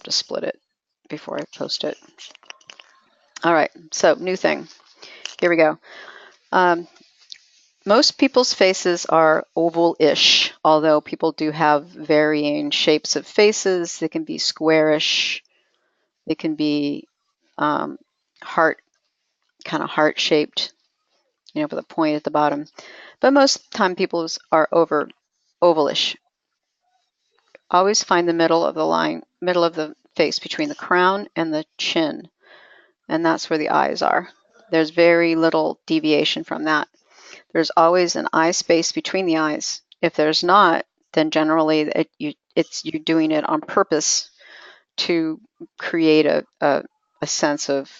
have to split it before I post it. All right, so new thing. Here we go. Most people's faces are oval-ish, although people do have varying shapes of faces. They can be squarish. They can be kind of heart-shaped, with a point at the bottom. But most time people's are ovalish. Always find the middle of the face between the crown and the chin, and that's where the eyes are. There's very little deviation from that. There's always an eye space between the eyes. If there's not, then generally you're doing it on purpose to create a sense of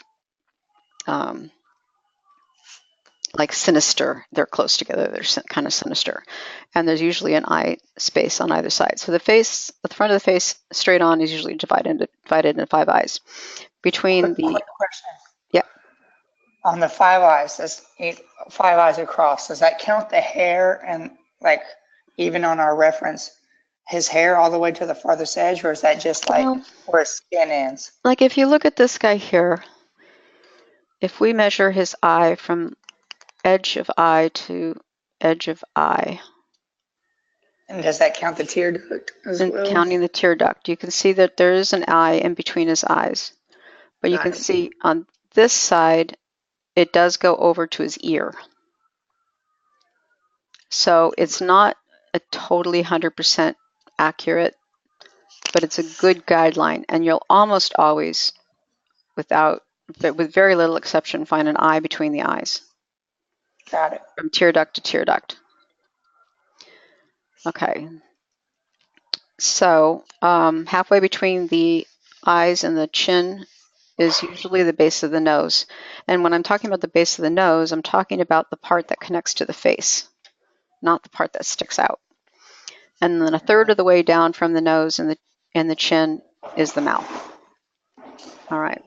like sinister. They're close together. They're kind of sinister. And there's usually an eye space on either side. So the front of the face straight on is usually divided into 5 eyes. Between the... Quick question. Yeah. On the 5 eyes, that's 5 eyes across. Does that count the hair and like even on our reference, his hair all the way to the farthest edge, or is that just like where his skin ends? Like if you look at this guy here, if we measure his eye from edge of eye to edge of eye. And does that count the tear duct as well? Counting the tear duct, you can see that there is an eye in between his eyes. But you can see on this side, it does go over to his ear. So it's not a totally 100% accurate, but it's a good guideline. And you'll almost always, with very little exception, find an eye between the eyes. Got it. From tear duct to tear duct. Okay. So halfway between the eyes and the chin is usually the base of the nose. And when I'm talking about the base of the nose, I'm talking about the part that connects to the face, not the part that sticks out. And then a third of the way down from the nose and the chin is the mouth. All right.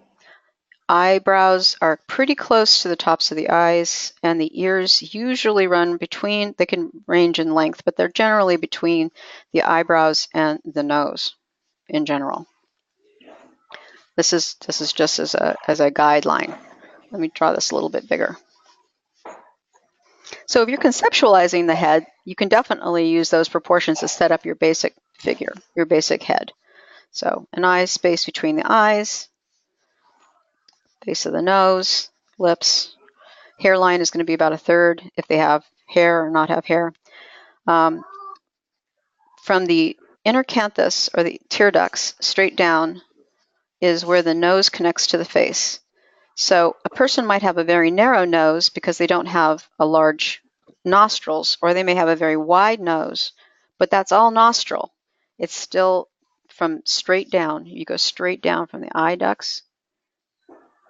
Eyebrows are pretty close to the tops of the eyes, and the ears usually run between, they can range in length, but they're generally between the eyebrows and the nose in general. This is just as a guideline. Let me draw this a little bit bigger. So if you're conceptualizing the head, you can definitely use those proportions to set up your basic figure, your basic head. So an eye space between the eyes, base of the nose, lips. Hairline is going to be about a third if they have hair or not have hair. From the inner canthus or the tear ducts straight down is where the nose connects to the face. So a person might have a very narrow nose because they don't have a large nostrils, or they may have a very wide nose, but that's all nostril. It's still from straight down. You go straight down from the eye ducts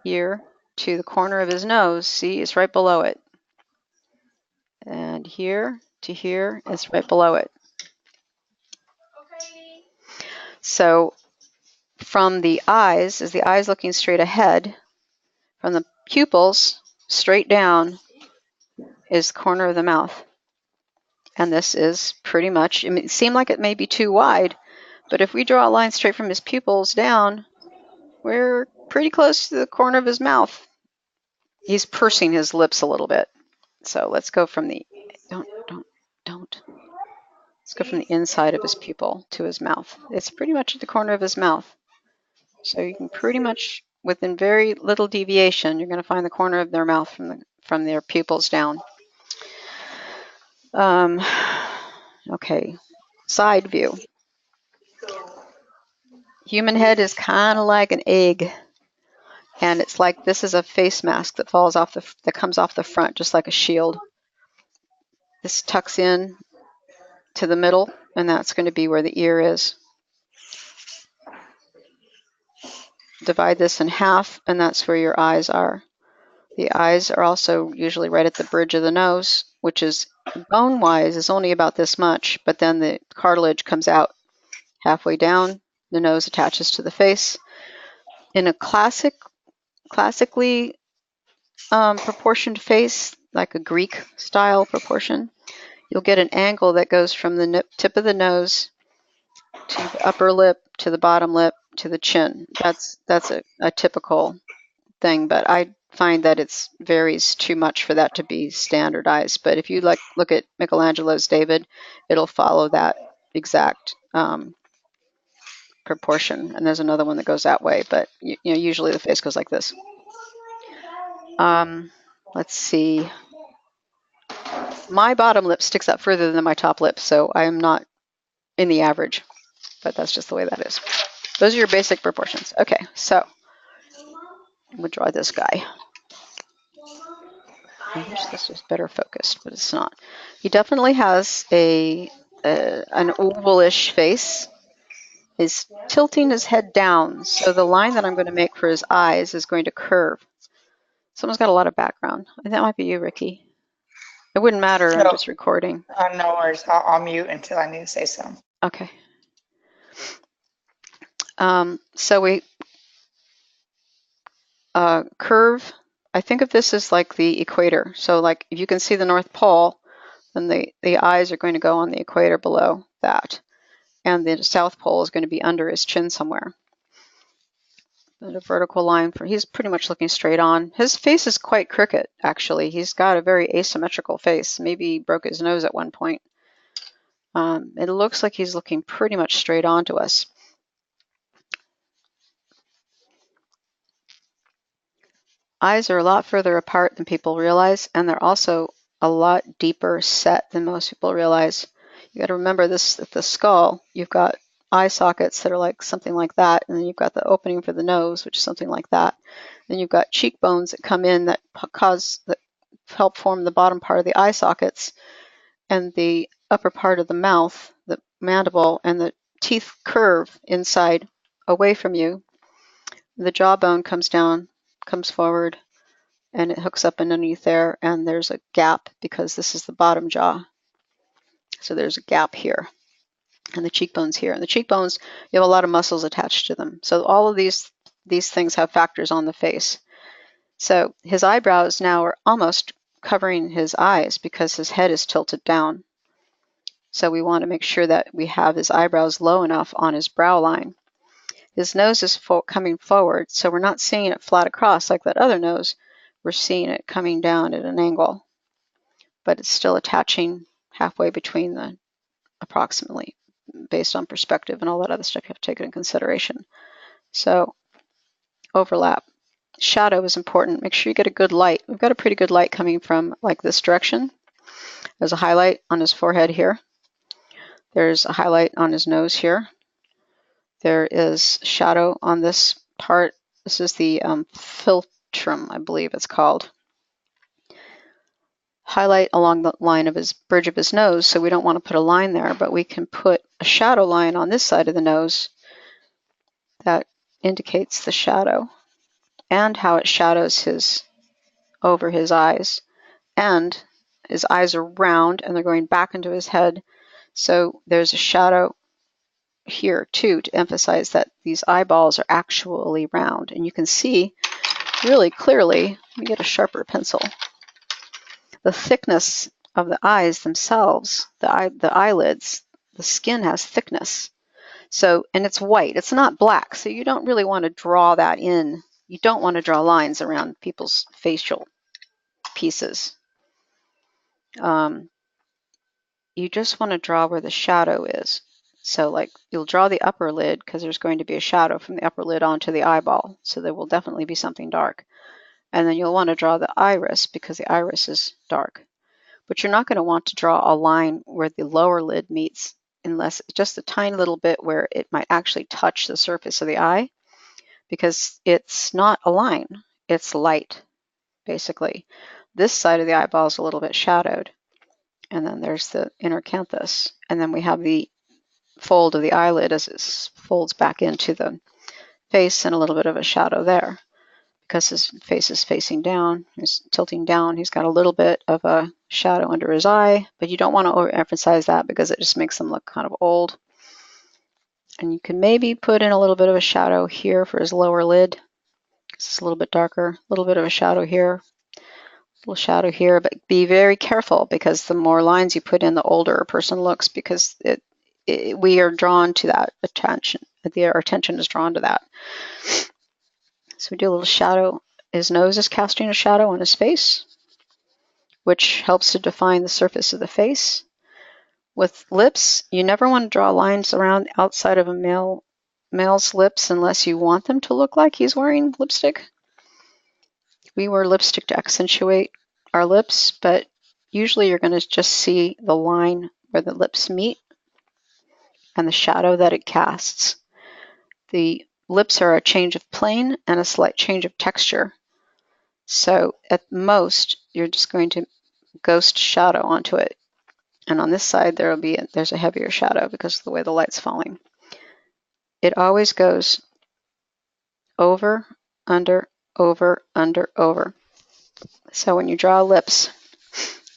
here to the corner of his nose. See, it's right below it. And here to here, it's right below it. Okay. So from the eyes, is the eyes looking straight ahead? From the pupils, straight down, is the corner of the mouth. And this is pretty much, it seemed like it may be too wide, but if we draw a line straight from his pupils down, we're pretty close to the corner of his mouth. He's pursing his lips a little bit. So let's go from the, Let's go from the inside of his pupil to his mouth. It's pretty much at the corner of his mouth. So you can pretty much, within very little deviation, you're going to find the corner of their mouth from their pupils down. Okay, side view. Human head is kind of like an egg, and it's like this is a face mask that comes off the front, just like a shield. This tucks in to the middle, and that's going to be where the ear is. Divide this in half, and that's where your eyes are. The eyes are also usually right at the bridge of the nose, which is bone-wise is only about this much, but then the cartilage comes out halfway down. The nose attaches to the face. In a classically proportioned face, like a Greek style proportion, you'll get an angle that goes from the tip of the nose to the upper lip, to the bottom lip, to the chin. That's a typical thing, but I find that it varies too much for that to be standardized. But if you look at Michelangelo's David, it'll follow that exact proportion. And there's another one that goes that way, but usually the face goes like this. Let's see. My bottom lip sticks up further than my top lip, so I am not in the average, but that's just the way that is. Those are your basic proportions. Okay, so I'm gonna draw this guy. I wish this was better focused, but it's not. He definitely has an ovalish face. He's tilting his head down, so the line that I'm going to make for his eyes is going to curve. Someone's got a lot of background. That might be you, Ricky. It wouldn't matter. I'm just recording. No worries. I'll mute until I need to say something. Okay. So we curve. I think of this as like the equator. So like if you can see the North Pole, then the eyes are going to go on the equator below that. And the South Pole is going to be under his chin somewhere. And a vertical line he's pretty much looking straight on. His face is quite crooked, actually. He's got a very asymmetrical face. Maybe he broke his nose at one point. It looks like he's looking pretty much straight on to us. Eyes are a lot further apart than people realize, and they're also a lot deeper set than most people realize. You got to remember this: at the skull, you've got eye sockets that are like something like that, and then you've got the opening for the nose, which is something like that. Then you've got cheekbones that come in that help form the bottom part of the eye sockets, and the upper part of the mouth, the mandible, and the teeth curve inside away from you. The jawbone comes down, comes forward, and it hooks up underneath there, and there's a gap because this is the bottom jaw. So there's a gap here, and the cheekbones here. And the cheekbones, you have a lot of muscles attached to them. So all of these things have factors on the face. So his eyebrows now are almost covering his eyes because his head is tilted down. So we want to make sure that we have his eyebrows low enough on his brow line. His nose is coming forward, so we're not seeing it flat across like that other nose. We're seeing it coming down at an angle, but it's still attaching halfway between the approximately, based on perspective and all that other stuff you have to take into consideration. So overlap. Shadow is important. Make sure you get a good light. We've got a pretty good light coming from like this direction. There's a highlight on his forehead here. There's a highlight on his nose here. There is shadow on this part. This is the philtrum, I believe it's called. Highlight along the line of his bridge of his nose, so we don't want to put a line there, but we can put a shadow line on this side of the nose that indicates the shadow and how it shadows over his eyes. And his eyes are round and they're going back into his head, so there's a shadow here too to emphasize that these eyeballs are actually round, and you can see really clearly. Let me get a sharper pencil. The thickness of the eyes themselves, the eyelids, the skin has thickness. So, and it's white, it's not black, so you don't really want to draw that in. You don't want to draw lines around people's facial pieces. You just want to draw where the shadow is. So like you'll draw the upper lid because there's going to be a shadow from the upper lid onto the eyeball. So there will definitely be something dark. And then you'll want to draw the iris because the iris is dark. But you're not going to want to draw a line where the lower lid meets unless just a tiny little bit where it might actually touch the surface of the eye, because it's not a line, it's light, basically. This side of the eyeball is a little bit shadowed. And then there's the inner canthus. And then we have the fold of the eyelid as it folds back into the face, and a little bit of a shadow there. Because his face is facing down, he's tilting down, he's got a little bit of a shadow under his eye, but you don't want to overemphasize that because it just makes him look kind of old. And you can maybe put in a little bit of a shadow here for his lower lid. It's a little bit darker, a little bit of a shadow here, a little shadow here, but be very careful because the more lines you put in, the older a person looks, because we are drawn to that attention. Our attention is drawn to that. So we do a little shadow. His nose is casting a shadow on his face, which helps to define the surface of the face. With lips, you never want to draw lines around outside of a male's lips unless you want them to look like he's wearing lipstick. We wear lipstick to accentuate our lips, but usually you're going to just see the line where the lips meet and the shadow that it casts. The lips are a change of plane and a slight change of texture. So at most, you're just going to ghost shadow onto it. And on this side, there's a heavier shadow because of the way the light's falling. It always goes over, under, over, under, over. So when you draw lips,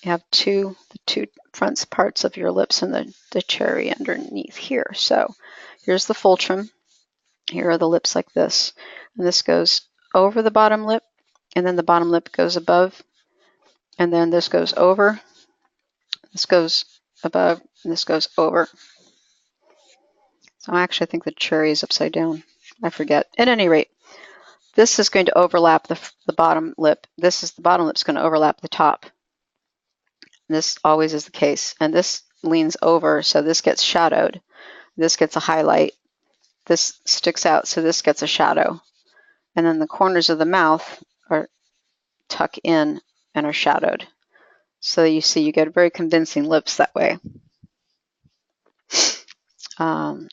you have the two front parts of your lips and the cherry underneath here. So here's the fulcrum. Here are the lips like this. And this goes over the bottom lip, and then the bottom lip goes above, and then this goes over, this goes above, and this goes over. So I actually think the cherry is upside down. I forget. At any rate, this is going to overlap the bottom lip. The bottom lip's going to overlap the top. This always is the case. And this leans over, so this gets shadowed. This gets a highlight. This sticks out, so this gets a shadow. And then the corners of the mouth are tuck in and are shadowed. So you see you get very convincing lips that way.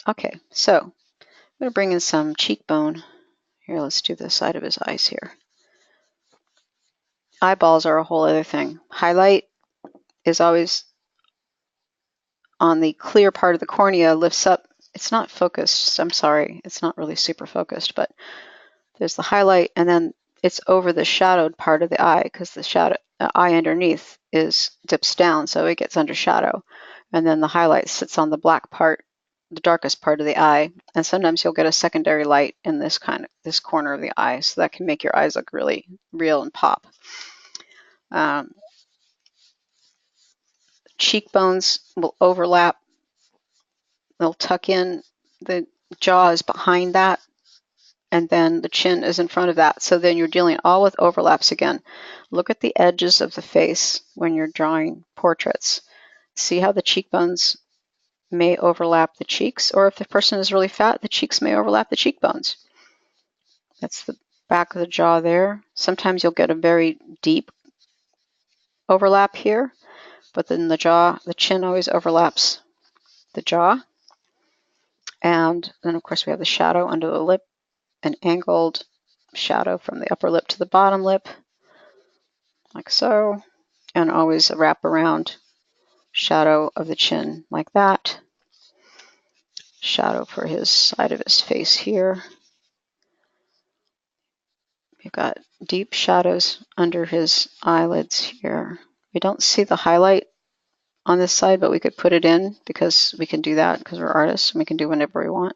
Okay, so I'm going to bring in some cheekbone. Here, let's do the side of his eyes here. Eyeballs are a whole other thing. Highlight is always on the clear part of the cornea, lifts up. It's not focused. I'm sorry. It's not really super focused, but there's the highlight, and then it's over the shadowed part of the eye because the eye underneath dips down, so it gets under shadow. And then the highlight sits on the black part, the darkest part of the eye. And sometimes you'll get a secondary light in this corner of the eye, so that can make your eyes look really real and pop. Cheekbones will overlap. They'll tuck in. The jaw is behind that, and then the chin is in front of that. So then you're dealing all with overlaps again. Look at the edges of the face when you're drawing portraits. See how the cheekbones may overlap the cheeks, or if the person is really fat, the cheeks may overlap the cheekbones. That's the back of the jaw there. Sometimes you'll get a very deep overlap here, but then the chin always overlaps the jaw. And then of course we have the shadow under the lip, an angled shadow from the upper lip to the bottom lip, like so, and always a wraparound shadow of the chin like that. Shadow for his side of his face here. We've got deep shadows under his eyelids here. We don't see the highlight on this side, but we could put it in because we can do that because we're artists and we can do whatever we want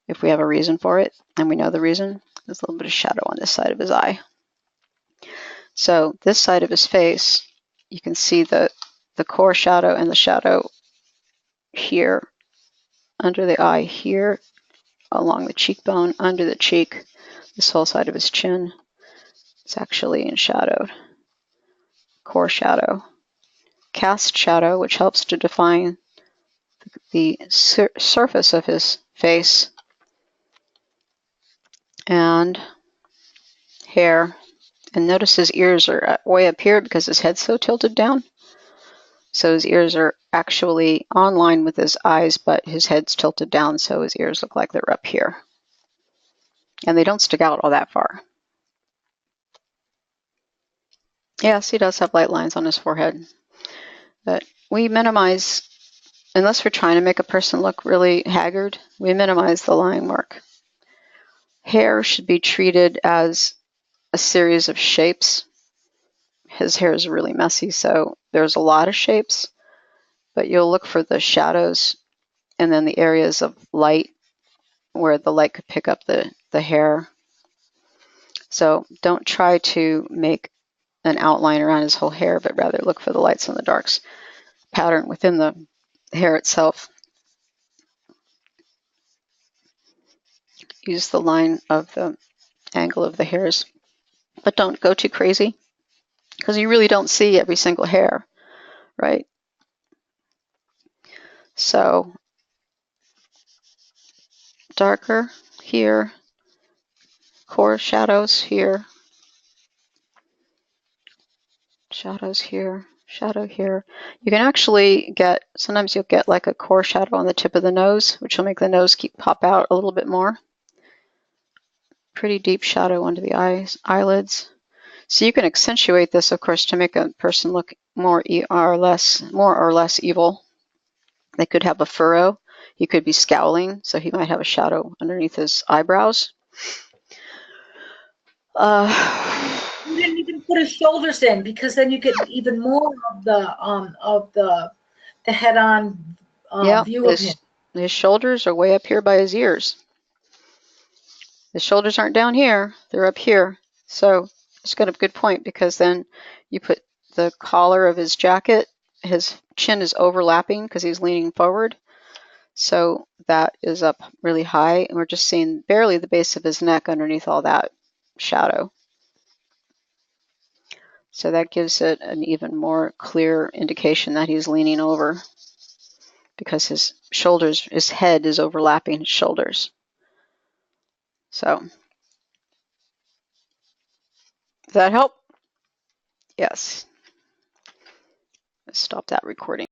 if we have a reason for it and we know the reason. There's a little bit of shadow on this side of his eye. So this side of his face, you can see the core shadow and the shadow here under the eye here, along the cheekbone, under the cheek. This whole side of his chin is actually in shadowed. Core shadow. Cast shadow, which helps to define the surface of his face. And hair. And notice his ears are way up here because his head's so tilted down. So his ears are actually on line with his eyes, but his head's tilted down, so his ears look like they're up here. And they don't stick out all that far. Yes, he does have light lines on his forehead. But we minimize, unless we're trying to make a person look really haggard, we minimize the line work. Hair should be treated as a series of shapes. His hair is really messy, so there's a lot of shapes, but you'll look for the shadows and then the areas of light where the light could pick up the hair. So don't try to make an outline around his whole hair, but rather look for the lights and the darks pattern within the hair itself. use the line of the angle of the hairs. But don't go too crazy, because you really don't see every single hair, right? So darker here, core shadows here, shadows here, shadow here. You can actually get, sometimes you'll get like a core shadow on the tip of the nose, which will make the nose pop out a little bit more. Pretty deep shadow under the eyelids. So you can accentuate this, of course, to make a person look more or less evil. They could have a furrow. He could be scowling, so he might have a shadow underneath his eyebrows. You didn't even put his shoulders in, because then you get even more of the head-on view of him. His shoulders are way up here by his ears. His shoulders aren't down here; they're up here. So it's got a good point, because then you put the collar of his jacket. His chin is overlapping because he's leaning forward. So that is up really high, and we're just seeing barely the base of his neck underneath all that shadow. So that gives it an even more clear indication that he's leaning over, because his shoulders, his head is overlapping his shoulders. So, does that help? Yes. Let's stop that recording.